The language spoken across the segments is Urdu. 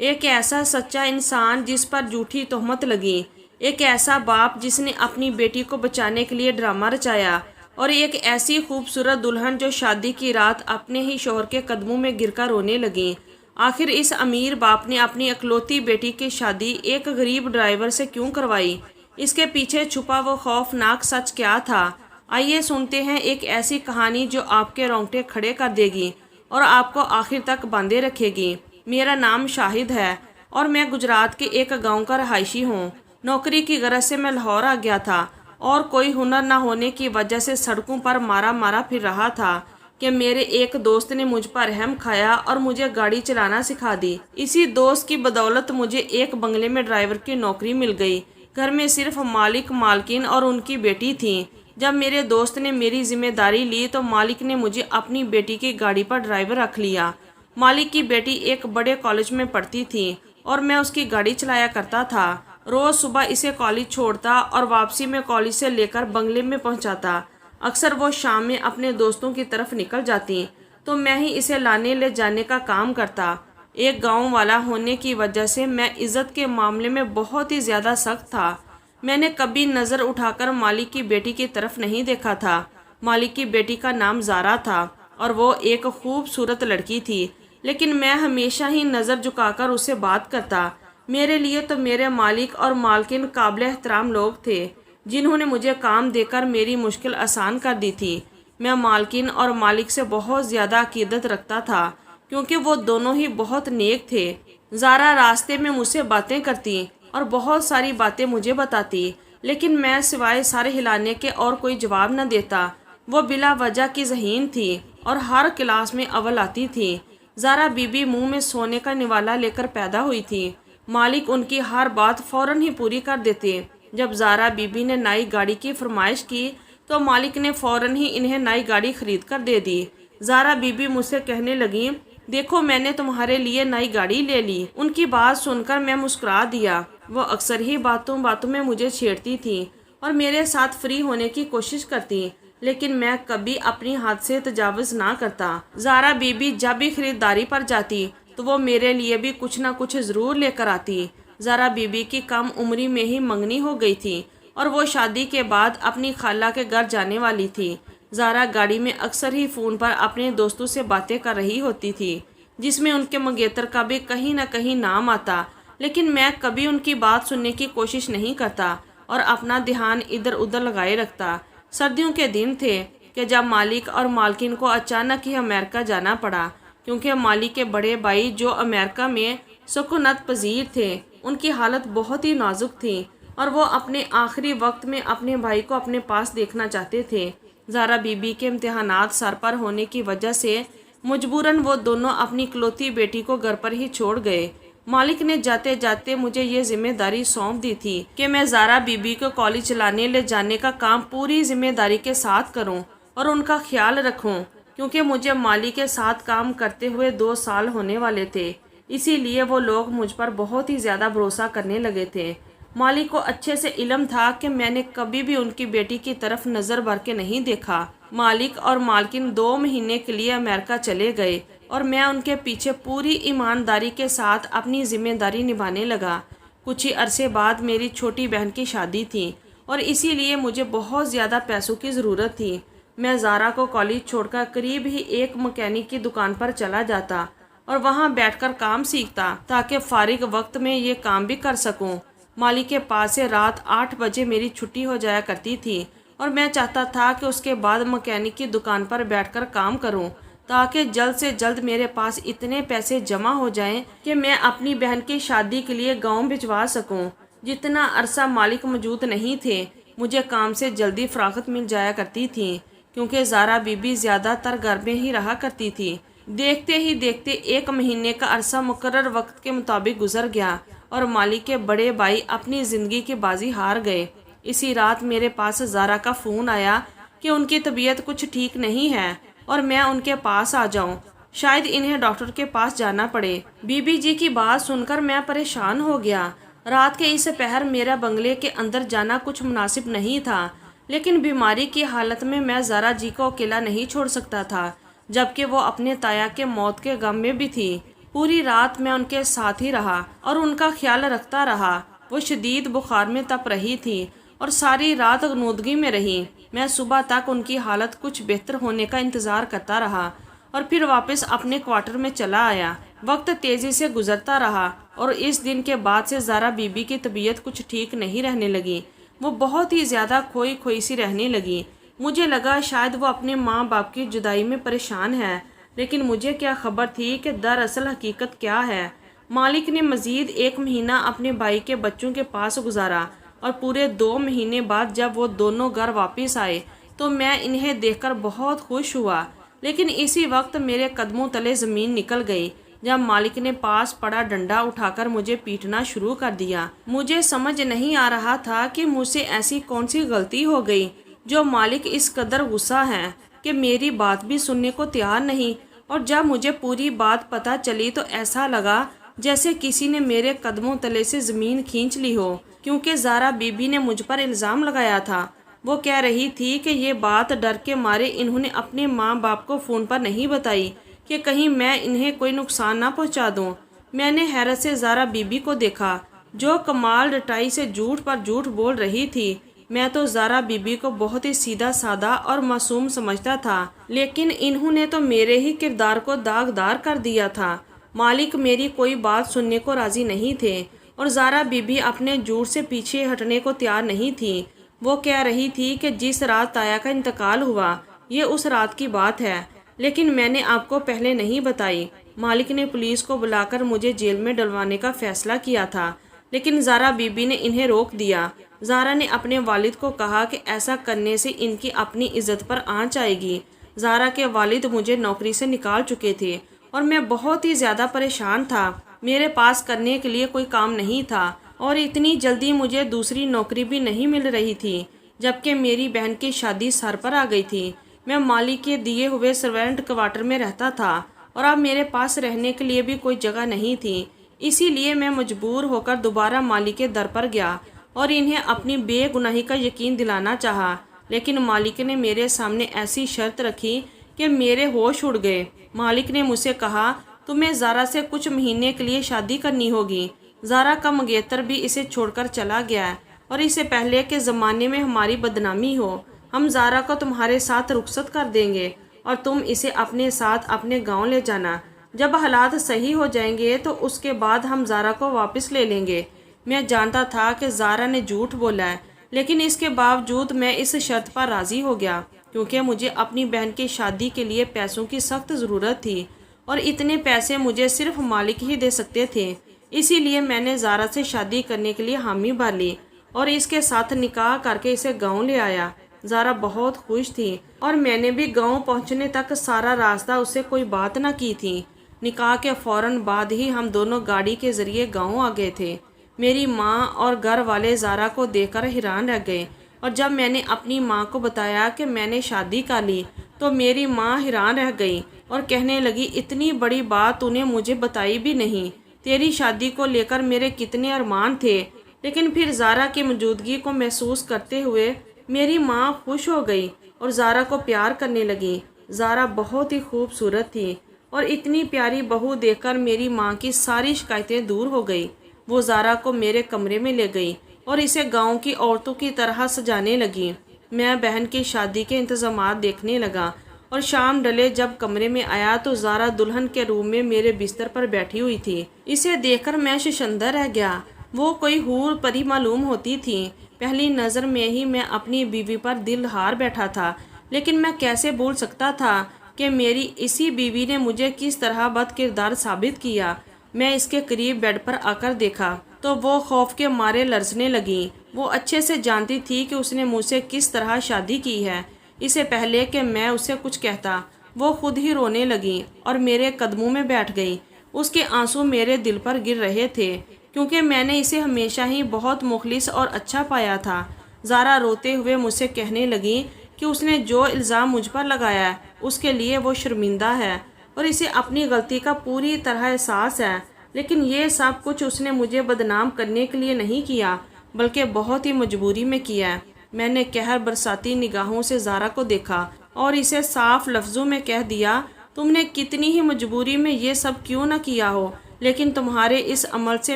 ایک ایسا سچا انسان جس پر جھوٹی تہمت لگی، ایک ایسا باپ جس نے اپنی بیٹی کو بچانے کے لیے ڈرامہ رچایا، اور ایک ایسی خوبصورت دلہن جو شادی کی رات اپنے ہی شوہر کے قدموں میں گر کر رونے لگی۔ آخر اس امیر باپ نے اپنی اکلوتی بیٹی کی شادی ایک غریب ڈرائیور سے کیوں کروائی؟ اس کے پیچھے چھپا وہ خوفناک سچ کیا تھا؟ آئیے سنتے ہیں ایک ایسی کہانی جو آپ کے رونگٹے کھڑے کر دے گی اور آپ کو آخر تک باندھے رکھے گی۔ میرا نام شاہد ہے اور میں گجرات کے ایک گاؤں کا رہائشی ہوں۔ نوکری کی غرض سے میں لاہور آ گیا تھا اور کوئی ہنر نہ ہونے کی وجہ سے سڑکوں پر مارا پھر رہا تھا کہ میرے ایک دوست نے مجھ پر رحم کھایا اور مجھے گاڑی چلانا سکھا دی۔ اسی دوست کی بدولت مجھے ایک بنگلے میں ڈرائیور کی نوکری مل گئی۔ گھر میں صرف مالک، مالکن اور ان کی بیٹی تھی۔ جب میرے دوست نے میری ذمہ داری لی تو مالک نے مجھے اپنی بیٹی کی گاڑی پر ڈرائیور رکھ لیا۔ مالک کی بیٹی ایک بڑے کالج میں پڑھتی تھی اور میں اس کی گاڑی چلایا کرتا تھا۔ روز صبح اسے کالج چھوڑتا اور واپسی میں کالج سے لے کر بنگلے میں پہنچاتا۔ اکثر وہ شام میں اپنے دوستوں کی طرف نکل جاتی تو میں ہی اسے لانے لے جانے کا کام کرتا۔ ایک گاؤں والا ہونے کی وجہ سے میں عزت کے معاملے میں بہت ہی زیادہ سخت تھا۔ میں نے کبھی نظر اٹھا کر مالک کی بیٹی کی طرف نہیں دیکھا تھا۔ مالک کی بیٹی کا نام زارا تھا اور وہ ایک خوبصورت لڑکی تھی، لیکن میں ہمیشہ ہی نظر جھکا کر اسے بات کرتا۔ میرے لیے تو میرے مالک اور مالکن قابل احترام لوگ تھے جنہوں نے مجھے کام دے کر میری مشکل آسان کر دی تھی۔ میں مالکن اور مالک سے بہت زیادہ عقیدت رکھتا تھا کیونکہ وہ دونوں ہی بہت نیک تھے۔ زارا راستے میں مجھ سے باتیں کرتی اور بہت ساری باتیں مجھے بتاتی، لیکن میں سوائے سر ہلانے کے اور کوئی جواب نہ دیتا۔ وہ بلا وجہ کی ذہین تھی اور ہر کلاس میں اول آتی تھی۔ زارا بی بی منہ میں سونے کا نوالا لے کر پیدا ہوئی تھی۔ مالک ان کی ہر بات فوراً ہی پوری کر دیتے۔ جب زارا بی بی نے نئی گاڑی کی فرمائش کی تو مالک نے فوراً ہی انہیں نئی گاڑی خرید کر دے دی۔ زارا بی بی مجھ سے کہنے لگیں، دیکھو میں نے تمہارے لیے نئی گاڑی لے لی۔ ان کی بات سن کر میں مسکرا دیا۔ وہ اکثر ہی باتوں میں مجھے چھیڑتی تھی اور میرے ساتھ فری ہونے کی کوشش کرتی، لیکن میں کبھی اپنی حد سے تجاوز نہ کرتا۔ زارا بی بی جب بھی خریداری پر جاتی تو وہ میرے لیے بھی کچھ نہ کچھ ضرور لے کر آتی۔ زارا بی بی کی کم عمری میں ہی منگنی ہو گئی تھی اور وہ شادی کے بعد اپنی خالہ کے گھر جانے والی تھی۔ زارا گاڑی میں اکثر ہی فون پر اپنے دوستوں سے باتیں کر رہی ہوتی تھی جس میں ان کے منگیتر کا بھی کہیں نہ کہیں نام آتا، لیکن میں کبھی ان کی بات سننے کی کوشش نہیں کرتا اور اپنا دھیان ادھر ادھر لگائے رکھتا۔ سردیوں کے دن تھے کہ جب مالک اور مالکن کو اچانک ہی امریکہ جانا پڑا کیونکہ مالک کے بڑے بھائی جو امریکہ میں سکونت پذیر تھے، ان کی حالت بہت ہی نازک تھی اور وہ اپنے آخری وقت میں اپنے بھائی کو اپنے پاس دیکھنا چاہتے تھے۔ زارا بی بی کے امتحانات سر پر ہونے کی وجہ سے مجبوراً وہ دونوں اپنی اکلوتی بیٹی کو گھر پر ہی چھوڑ گئے۔ مالک نے جاتے جاتے مجھے یہ ذمہ داری سونپ دی تھی کہ میں زارا بی بی کو کالج چلانے لے جانے کا کام پوری ذمہ داری کے ساتھ کروں اور ان کا خیال رکھوں، کیونکہ مجھے مالک کے ساتھ کام کرتے ہوئے 2 سال ہونے والے تھے۔ اسی لیے وہ لوگ مجھ پر بہت ہی زیادہ بھروسہ کرنے لگے تھے۔ مالک کو اچھے سے علم تھا کہ میں نے کبھی بھی ان کی بیٹی کی طرف نظر بھر کے نہیں دیکھا۔ مالک اور مالکن 2 مہینے کے لیے امریکہ چلے گئے اور میں ان کے پیچھے پوری ایمانداری کے ساتھ اپنی ذمہ داری نبھانے لگا۔ کچھ ہی عرصے بعد میری چھوٹی بہن کی شادی تھی اور اسی لیے مجھے بہت زیادہ پیسوں کی ضرورت تھی۔ میں زارا کو کالج چھوڑ کر قریب ہی ایک مکینک کی دکان پر چلا جاتا اور وہاں بیٹھ کر کام سیکھتا تاکہ فارغ وقت میں یہ کام بھی کر سکوں۔ مالک کے پاس سے رات 8 بجے میری چھٹی ہو جایا کرتی تھی اور میں چاہتا تھا کہ اس کے بعد مکینک کی دکان پر بیٹھ کر کام کروں تاکہ جلد سے جلد میرے پاس اتنے پیسے جمع ہو جائیں کہ میں اپنی بہن کی شادی کے لیے گاؤں بھجوا سکوں۔ جتنا عرصہ مالک موجود نہیں تھے مجھے کام سے جلدی فراغت مل جایا کرتی تھی کیونکہ زارا بی بی زیادہ تر گھر میں ہی رہا کرتی تھی۔ دیکھتے ہی دیکھتے 1 مہینے کا عرصہ مقرر وقت کے مطابق گزر گیا اور مالک کے بڑے بھائی اپنی زندگی کی بازی ہار گئے۔ اسی رات میرے پاس زارا کا فون آیا کہ ان کی طبیعت کچھ ٹھیک نہیں ہے اور میں ان کے پاس آ جاؤں، شاید انہیں ڈاکٹر کے پاس جانا پڑے۔ بی بی جی کی بات سن کر میں پریشان ہو گیا۔ رات کے اس پہر میرا بنگلے کے اندر جانا کچھ مناسب نہیں تھا، لیکن بیماری کی حالت میں زارا جی کو اکیلا نہیں چھوڑ سکتا تھا، جبکہ وہ اپنے تایا کے موت کے غم میں بھی تھی۔ پوری رات میں ان کے ساتھ ہی رہا اور ان کا خیال رکھتا رہا۔ وہ شدید بخار میں تپ رہی تھی اور ساری رات غنودگی میں رہی۔ میں صبح تک ان کی حالت کچھ بہتر ہونے کا انتظار کرتا رہا اور پھر واپس اپنے کوارٹر میں چلا آیا۔ وقت تیزی سے گزرتا رہا اور اس دن کے بعد سے زارا بی بی کی طبیعت کچھ ٹھیک نہیں رہنے لگی۔ وہ بہت ہی زیادہ کھوئی کھوئی سی رہنے لگی۔ مجھے لگا شاید وہ اپنے ماں باپ کی جدائی میں پریشان ہے، لیکن مجھے کیا خبر تھی کہ دراصل حقیقت کیا ہے۔ مالک نے مزید 1 مہینہ اپنے بھائی کے بچوں کے پاس گزارا اور پورے 2 مہینے بعد جب وہ دونوں گھر واپس آئے تو میں انہیں دیکھ کر بہت خوش ہوا، لیکن اسی وقت میرے قدموں تلے زمین نکل گئی جب مالک نے پاس پڑا ڈنڈا اٹھا کر مجھے پیٹنا شروع کر دیا۔ مجھے سمجھ نہیں آ رہا تھا کہ مجھ سے ایسی کون سی غلطی ہو گئی جو مالک اس قدر غصہ ہے کہ میری بات بھی سننے کو تیار نہیں، اور جب مجھے پوری بات پتہ چلی تو ایسا لگا جیسے کسی نے میرے قدموں تلے سے زمین کھینچ لی ہو، کیونکہ زارا بی بی نے مجھ پر الزام لگایا تھا۔ وہ کہہ رہی تھی کہ یہ بات ڈر کے مارے انہوں نے اپنے ماں باپ کو فون پر نہیں بتائی کہ کہیں میں انہیں کوئی نقصان نہ پہنچا دوں۔ میں نے حیرت سے زارا بی بی کو دیکھا جو کمال ڈٹائی سے جھوٹ پر جھوٹ بول رہی تھی۔ میں تو زارا بی بی کو بہت ہی سیدھا سادہ اور معصوم سمجھتا تھا، لیکن انہوں نے تو میرے ہی کردار کو داغدار کر دیا تھا۔ مالک میری کوئی بات سننے کو راضی نہیں تھے اور زارا بی بی اپنے جھوٹ سے پیچھے ہٹنے کو تیار نہیں تھی۔ وہ کہہ رہی تھی کہ جس رات تایا کا انتقال ہوا یہ اس رات کی بات ہے، لیکن میں نے آپ کو پہلے نہیں بتائی۔ مالک نے پولیس کو بلا کر مجھے جیل میں ڈلوانے کا فیصلہ کیا تھا، لیکن زارا بی بی نے انہیں روک دیا۔ زارا نے اپنے والد کو کہا کہ ایسا کرنے سے ان کی اپنی عزت پر آنچ آئے گی۔ زارا کے والد مجھے نوکری سے نکال چکے تھے اور میں بہت ہی زیادہ پریشان تھا۔ میرے پاس کرنے کے لیے کوئی کام نہیں تھا اور اتنی جلدی مجھے دوسری نوکری بھی نہیں مل رہی تھی، جبکہ میری بہن کی شادی سر پر آ گئی تھی۔ میں مالک کے دیے ہوئے سرونٹ کوارٹر میں رہتا تھا اور اب میرے پاس رہنے کے لیے بھی کوئی جگہ نہیں تھی، اسی لیے میں مجبور ہو کر دوبارہ مالک کے در پر گیا اور انہیں اپنی بے گناہی کا یقین دلانا چاہا، لیکن مالک نے میرے سامنے ایسی شرط رکھی کہ میرے ہوش اڑ گئے۔ مالک نے مجھ سے کہا تمہیں زارا سے کچھ مہینے کے لیے شادی کرنی ہوگی۔ زارا کا منگیتر بھی اسے چھوڑ کر چلا گیا ہے اور اسے پہلے کہ زمانے میں ہماری بدنامی ہو ہم زارا کو تمہارے ساتھ رخصت کر دیں گے اور تم اسے اپنے ساتھ اپنے گاؤں لے جانا۔ جب حالات صحیح ہو جائیں گے تو اس کے بعد ہم زارا کو واپس لے لیں گے۔ میں جانتا تھا کہ زارا نے جھوٹ بولا ہے، لیکن اس کے باوجود میں اس شرط پر راضی ہو گیا کیونکہ مجھے اپنی بہن کی شادی کے لیے پیسوں کی سخت ضرورت تھی اور اتنے پیسے مجھے صرف مالک ہی دے سکتے تھے۔ اسی لیے میں نے زارا سے شادی کرنے کے لیے حامی بھر لی اور اس کے ساتھ نکاح کر کے اسے گاؤں لے آیا۔ زارا بہت خوش تھی اور میں نے بھی گاؤں پہنچنے تک سارا راستہ اسے کوئی بات نہ کی تھی۔ نکاح کے فوراً بعد ہی ہم دونوں گاڑی کے ذریعے گاؤں آ گئے تھے۔ میری ماں اور گھر والے زارا کو دیکھ کر حیران رہ گئے اور جب میں نے اپنی ماں کو بتایا کہ میں نے شادی کر لی تو میری ماں حیران رہ گئی اور کہنے لگی اتنی بڑی بات تو نے مجھے بتائی بھی نہیں۔ تیری شادی کو لے کر میرے کتنے ارمان تھے، لیکن پھر زارا کی موجودگی کو محسوس کرتے ہوئے میری ماں خوش ہو گئی اور زارا کو پیار کرنے لگی۔ زارا بہت ہی خوبصورت تھی اور اتنی پیاری بہو دیکھ کر میری ماں کی ساری شکایتیں دور ہو گئی۔ وہ زارا کو میرے کمرے میں لے گئی اور اسے گاؤں کی عورتوں کی طرح سجانے لگی۔ میں بہن کی شادی کے انتظامات دیکھنے لگا اور شام ڈلے جب کمرے میں آیا تو زارا دلہن کے روم میں میرے بستر پر بیٹھی ہوئی تھی۔ اسے دیکھ کر میں شرمندہ رہ گیا۔ وہ کوئی حور پری معلوم ہوتی تھی۔ پہلی نظر میں ہی میں اپنی بیوی پر دل ہار بیٹھا تھا، لیکن میں کیسے بھول سکتا تھا کہ میری اسی بیوی نے مجھے کس طرح بد کردار ثابت کیا۔ میں اس کے قریب بیڈ پر آ کر دیکھا تو وہ خوف کے مارے لرزنے لگی۔ وہ اچھے سے جانتی تھی کہ اس نے مجھ سے کس طرح شادی کی ہے۔ اسے پہلے کہ میں اسے کچھ کہتا وہ خود ہی رونے لگی اور میرے قدموں میں بیٹھ گئی۔ اس کے آنسو میرے دل پر گر رہے تھے کیونکہ میں نے اسے ہمیشہ ہی بہت مخلص اور اچھا پایا تھا۔ زارا روتے ہوئے مجھ سے کہنے لگی کہ اس نے جو الزام مجھ پر لگایا ہے اس کے لیے وہ شرمندہ ہے اور اسے اپنی غلطی کا پوری طرح احساس ہے، لیکن یہ سب کچھ اس نے مجھے بدنام کرنے کے لیے نہیں کیا بلکہ بہت ہی مجبوری میں کیا ہے۔ میں نے قہر برساتی نگاہوں سے زارا کو دیکھا اور اسے صاف لفظوں میں کہہ دیا تم نے کتنی ہی مجبوری میں یہ سب کیوں نہ کیا ہو، لیکن تمہارے اس عمل سے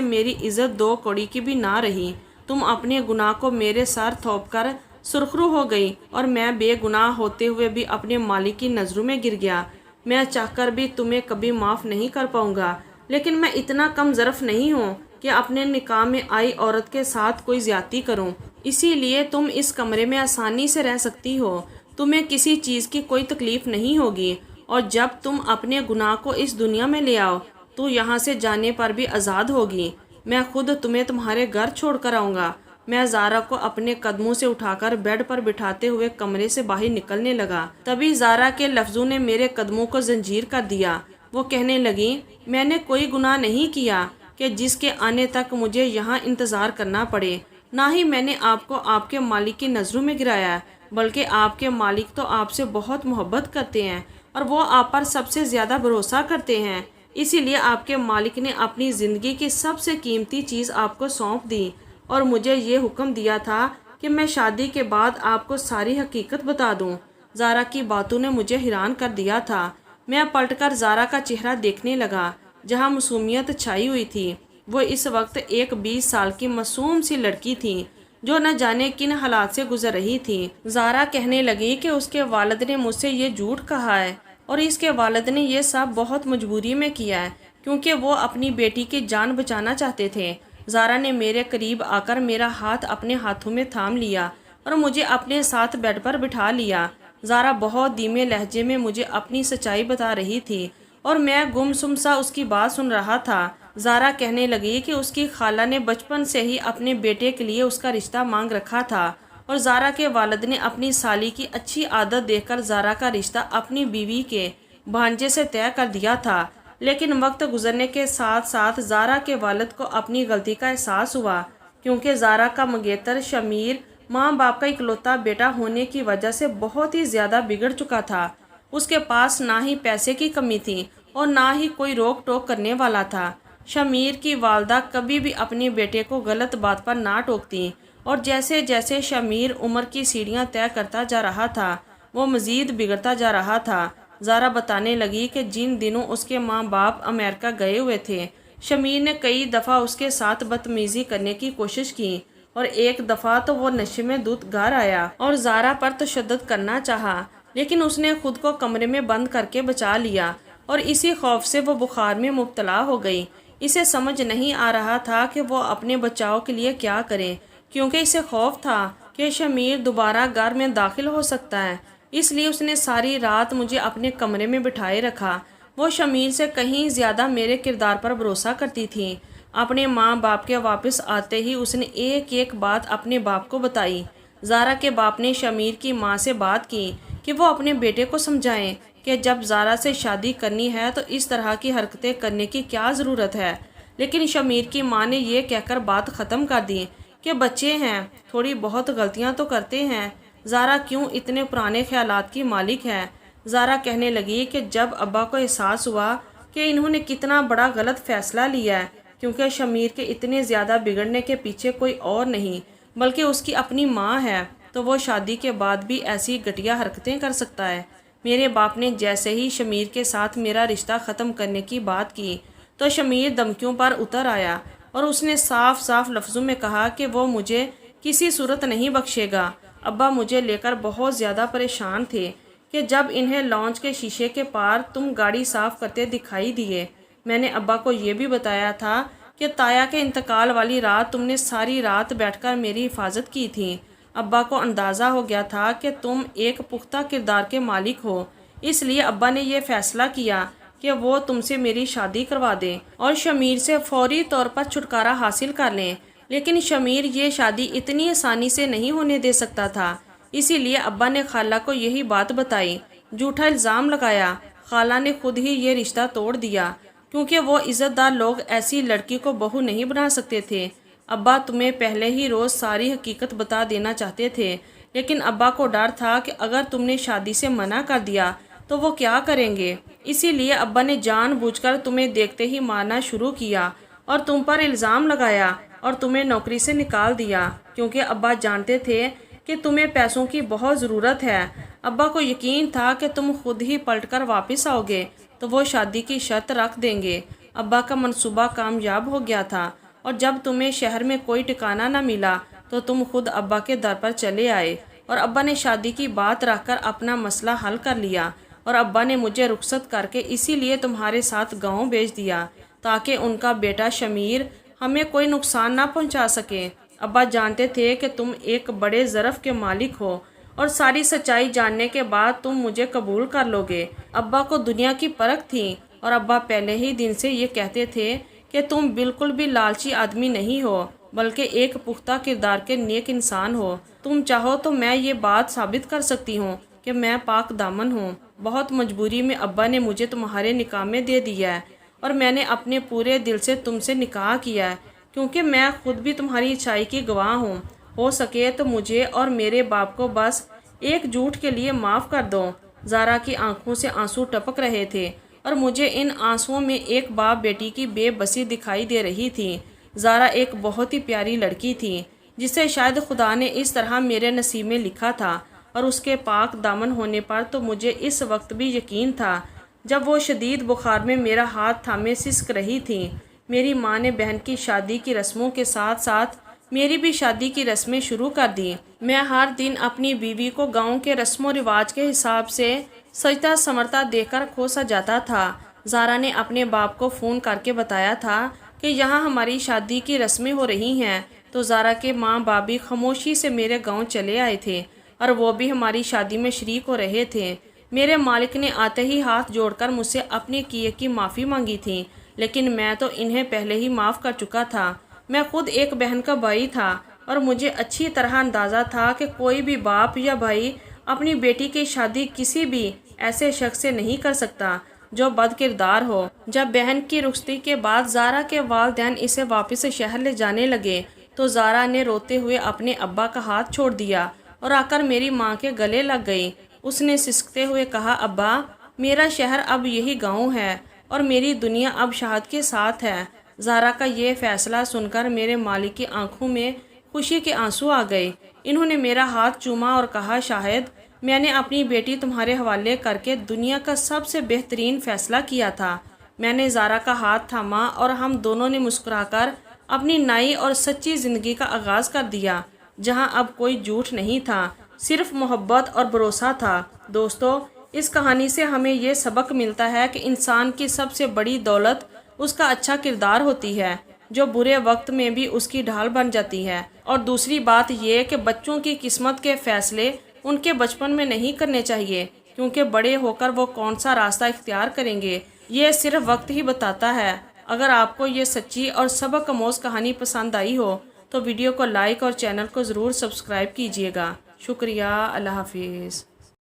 میری عزت دو کوڑی کی بھی نہ رہی۔ تم اپنے گناہ کو میرے سر تھوپ کر سرخرو ہو گئی، اور میں بے گناہ ہوتے ہوئے بھی اپنے مالک کی نظروں میں گر گیا۔ میں چاہ کر بھی تمہیں کبھی معاف نہیں کر پاؤں گا، لیکن میں اتنا کم ظرف نہیں ہوں کہ اپنے نکاح میں آئی عورت کے ساتھ کوئی زیادتی کروں۔ اسی لیے تم اس کمرے میں آسانی سے رہ سکتی ہو، تمہیں کسی چیز کی کوئی تکلیف نہیں ہوگی، اور جب تم اپنے گناہ کو اس دنیا میں لے آؤ تو یہاں سے جانے پر بھی آزاد ہوگی۔ میں خود تمہیں تمہارے گھر چھوڑ کر آؤں گا۔ میں زارا کو اپنے قدموں سے اٹھا کر بیڈ پر بٹھاتے ہوئے کمرے سے باہر نکلنے لگا۔ تبھی زارا کے لفظوں نے میرے قدموں کو زنجیر کر دیا۔ وہ کہنے لگی، میں نے کوئی گناہ نہیں کیا کہ جس کے آنے تک مجھے یہاں انتظار کرنا پڑے، نہ ہی میں نے آپ کو آپ کے مالک کی نظروں میں گرایا، بلکہ آپ کے مالک تو آپ سے بہت محبت کرتے ہیں اور وہ آپ پر سب سے زیادہ بھروسہ کرتے ہیں۔ اسی لیے آپ کے مالک نے اپنی زندگی کی سب سے قیمتی چیز آپ کو سونپ دی اور مجھے یہ حکم دیا تھا کہ میں شادی کے بعد آپ کو ساری حقیقت بتا دوں۔ زارا کی باتوں نے مجھے حیران کر دیا تھا۔ میں پلٹ کر زارا کا چہرہ دیکھنے لگا جہاں معصومیت چھائی ہوئی تھی۔ وہ اس وقت ایک 20 سال کی معصوم سی لڑکی تھی جو نہ جانے کن حالات سے گزر رہی تھی۔ زارا کہنے لگی کہ اس کے والد نے مجھ سے یہ جھوٹ کہا ہے، اور اس کے والد نے یہ سب بہت مجبوری میں کیا ہے، کیونکہ وہ اپنی بیٹی کی جان بچانا چاہتے تھے۔ زارا نے میرے قریب آ کر میرا ہاتھ اپنے ہاتھوں میں تھام لیا اور مجھے اپنے ساتھ بیڈ پر بٹھا لیا۔ زارا بہت دھیمے لہجے میں مجھے اپنی سچائی بتا رہی تھی اور میں گمسم سا اس کی بات سن رہا تھا۔ زارا کہنے لگی کہ اس کی خالہ نے بچپن سے ہی اپنے بیٹے کے لیے اس کا رشتہ مانگ رکھا تھا، اور زارا کے والد نے اپنی سالی کی اچھی عادت دیکھ کر زارا کا رشتہ اپنی بیوی کے بھانجے سے طے کر دیا تھا۔ لیکن وقت گزرنے کے ساتھ ساتھ زارا کے والد کو اپنی غلطی کا احساس ہوا، کیونکہ زارا کا منگیتر شمیر ماں باپ کا اکلوتا بیٹا ہونے کی وجہ سے بہت ہی زیادہ بگڑ چکا تھا۔ اس کے پاس نہ ہی پیسے کی کمی تھی اور نہ ہی کوئی روک ٹوک کرنے والا تھا۔ شمیر کی والدہ کبھی بھی اپنے بیٹے کو غلط بات پر نہ ٹوکتی، اور جیسے جیسے شمیر عمر کی سیڑھیاں طے کرتا جا رہا تھا وہ مزید بگڑتا جا رہا تھا۔ زارا بتانے لگی کہ جن دنوں اس کے ماں باپ امریکہ گئے ہوئے تھے، شمیر نے کئی دفعہ اس کے ساتھ بدتمیزی کرنے کی کوشش کی، اور ایک دفعہ تو وہ نشے میں دھت گھر آیا اور زارا پر تشدد کرنا چاہا، لیکن اس نے خود کو کمرے میں بند کر کے بچا لیا، اور اسی خوف سے وہ بخار میں مبتلا ہو گئی۔ اسے سمجھ نہیں آ رہا تھا کہ وہ اپنے بچاؤ کے لیے کیا کرے، کیونکہ اسے خوف تھا کہ شمیر دوبارہ گھر میں داخل ہو سکتا ہے۔ اس لیے اس نے ساری رات مجھے اپنے کمرے میں بٹھائے رکھا۔ وہ شمیر سے کہیں زیادہ میرے کردار پر بھروسہ کرتی تھی۔ اپنے ماں باپ کے واپس آتے ہی اس نے ایک ایک بات اپنے باپ کو بتائی۔ زارا کے باپ نے شمیر کی ماں سے بات کی کہ وہ اپنے بیٹے کو سمجھائیں کہ جب زارا سے شادی کرنی ہے تو اس طرح کی حرکتیں کرنے کی کیا ضرورت ہے، لیکن شمیر کی ماں نے یہ کہہ کر بات ختم کر دی کہ بچے ہیں، تھوڑی بہت غلطیاں تو کرتے ہیں، زارا کیوں اتنے پرانے خیالات کی مالک ہے۔ زارا کہنے لگی کہ جب ابا کو احساس ہوا کہ انہوں نے کتنا بڑا غلط فیصلہ لیا ہے، کیونکہ شمیر کے اتنے زیادہ بگڑنے کے پیچھے کوئی اور نہیں بلکہ اس کی اپنی ماں ہے، تو وہ شادی کے بعد بھی ایسی گھٹیا حرکتیں کر سکتا ہے۔ میرے باپ نے جیسے ہی شمیر کے ساتھ میرا رشتہ ختم کرنے کی بات کی تو شمیر دھمکیوں پر اتر آیا، اور اس نے صاف صاف لفظوں میں کہا کہ وہ مجھے کسی صورت نہیں بخشے گا۔ ابا مجھے لے کر بہت زیادہ پریشان تھے کہ جب انہیں لانچ کے شیشے کے پار تم گاڑی صاف کرتے دکھائی دیے۔ میں نے ابا کو یہ بھی بتایا تھا کہ تایا کے انتقال والی رات تم نے ساری رات بیٹھ کر میری حفاظت کی تھی۔ ابا کو اندازہ ہو گیا تھا کہ تم ایک پختہ کردار کے مالک ہو، اس لیے ابا نے یہ فیصلہ کیا کہ وہ تم سے میری شادی کروا دیں اور شمیر سے فوری طور پر چھٹکارا حاصل کر لیں۔ لیکن شمیر یہ شادی اتنی آسانی سے نہیں ہونے دے سکتا تھا، اسی لیے ابا نے خالہ کو یہی بات بتائی، جھوٹا الزام لگایا۔ خالہ نے خود ہی یہ رشتہ توڑ دیا، کیونکہ وہ عزت دار لوگ ایسی لڑکی کو بہو نہیں بنا سکتے تھے۔ ابا تمہیں پہلے ہی روز ساری حقیقت بتا دینا چاہتے تھے، لیکن ابا کو ڈر تھا کہ اگر تم نے شادی سے منع کر دیا تو وہ کیا کریں گے، اسی لیے ابا نے جان بوجھ کر تمہیں دیکھتے ہی مارنا شروع کیا اور تم پر الزام لگایا اور تمہیں نوکری سے نکال دیا، کیونکہ ابا جانتے تھے کہ تمہیں پیسوں کی بہت ضرورت ہے۔ ابا کو یقین تھا کہ تم خود ہی پلٹ کر واپس آؤ گے تو وہ شادی کی شرط رکھ دیں گے۔ ابا کا منصوبہ کامیاب ہو گیا تھا، اور جب تمہیں شہر میں کوئی ٹھکانہ نہ ملا تو تم خود ابا کے در پر چلے آئے، اور ابا نے شادی کی بات رکھ کر اپنا مسئلہ حل کر لیا، اور ابا نے مجھے رخصت کر کے اسی لیے تمہارے ساتھ گاؤں بھیج دیا تاکہ ان کا بیٹا شمیر ہمیں کوئی نقصان نہ پہنچا سکے۔ ابا جانتے تھے کہ تم ایک بڑے ظرف کے مالک ہو، اور ساری سچائی جاننے کے بعد تم مجھے قبول کر لو گے۔ ابا کو دنیا کی پرکھ تھی، اور ابا پہلے ہی دن سے یہ کہتے تھے کہ تم بالکل بھی لالچی آدمی نہیں ہو، بلکہ ایک پختہ کردار کے نیک انسان ہو۔ تم چاہو تو میں یہ بات ثابت کر سکتی ہوں کہ میں پاک دامن ہوں۔ بہت مجبوری میں ابا نے مجھے تمہارے نکاح میں دے دیا ہے، اور میں نے اپنے پورے دل سے تم سے نکاح کیا ہے، کیونکہ میں خود بھی تمہاری اچھائی کی گواہ ہوں۔ ہو سکے تو مجھے اور میرے باپ کو بس ایک جھوٹ کے لیے معاف کر دو۔ زارا کی آنکھوں سے آنسو ٹپک رہے تھے، اور مجھے ان آنسوؤں میں ایک باپ بیٹی کی بے بسی دکھائی دے رہی تھی۔ زارا ایک بہت ہی پیاری لڑکی تھی، جسے شاید خدا نے اس طرح میرے نصیب میں لکھا تھا، اور اس کے پاک دامن ہونے پر تو مجھے اس وقت بھی یقین تھا جب وہ شدید بخار میں میرا ہاتھ تھامے سسک رہی تھی۔ میری ماں نے بہن کی شادی کی رسموں کے ساتھ ساتھ میری بھی شادی کی رسمیں شروع کر دیں۔ میں ہر دن اپنی بیوی کو گاؤں کے رسم و رواج کے حساب سے سجتا سمرتا دیکھ کر کھوسا جاتا تھا۔ زارا نے اپنے باپ کو فون کر کے بتایا تھا کہ یہاں ہماری شادی کی رسمیں ہو رہی ہیں، تو زارا کے ماں باپ بھی خاموشی سے میرے گاؤں چلے آئے تھے، اور وہ بھی ہماری شادی میں شریک ہو رہے تھے۔ میرے مالک نے آتے ہی ہاتھ جوڑ کر مجھ سے اپنے کیے کی معافی مانگی تھی، لیکن میں تو انہیں پہلے ہی معاف کر چکا تھا۔ میں خود ایک بہن کا بھائی تھا، اور مجھے اچھی طرح اندازہ تھا کہ کوئی بھی باپ یا بھائی اپنی بیٹی کی شادی کسی بھی ایسے شخص سے نہیں کر سکتا جو بد کردار ہو۔ جب بہن کی رخصتی کے بعد زارا کے والدین اسے واپس شہر لے جانے لگے تو زارا نے روتے ہوئے اپنے ابا کا ہاتھ چھوڑ دیا اور آ کر میری ماں کے گلے لگ گئی۔ اس نے سسکتے ہوئے کہا، ابا، میرا شہر اب یہی گاؤں ہے، اور میری دنیا اب شہد کے ساتھ ہے۔ زارا کا یہ فیصلہ سن کر میرے مالک کی آنکھوں میں خوشی کے آنسو آ گئے۔ انہوں نے میرا ہاتھ چوما اور کہا، شاہد، میں نے اپنی بیٹی تمہارے حوالے کر کے دنیا کا سب سے بہترین فیصلہ کیا تھا۔ میں نے زارا کا ہاتھ تھاما اور ہم دونوں نے مسکرا کر اپنی نئی اور سچی زندگی کا آغاز کر دیا، جہاں اب کوئی جھوٹ نہیں تھا، صرف محبت اور بھروسہ تھا۔ دوستو، اس کہانی سے ہمیں یہ سبق ملتا ہے کہ انسان کی سب سے بڑی دولت اس کا اچھا کردار ہوتی ہے، جو برے وقت میں بھی اس کی ڈھال بن جاتی ہے۔ اور دوسری بات یہ کہ بچوں کی قسمت کے فیصلے ان کے بچپن میں نہیں کرنے چاہیے، کیونکہ بڑے ہو کر وہ کون سا راستہ اختیار کریں گے یہ صرف وقت ہی بتاتا ہے۔ اگر آپ کو یہ سچی اور سبق آموز کہانی پسند آئی ہو تو ویڈیو کو لائک اور چینل کو ضرور سبسکرائب کیجیے گا۔ شکریہ۔ اللہ حافظ۔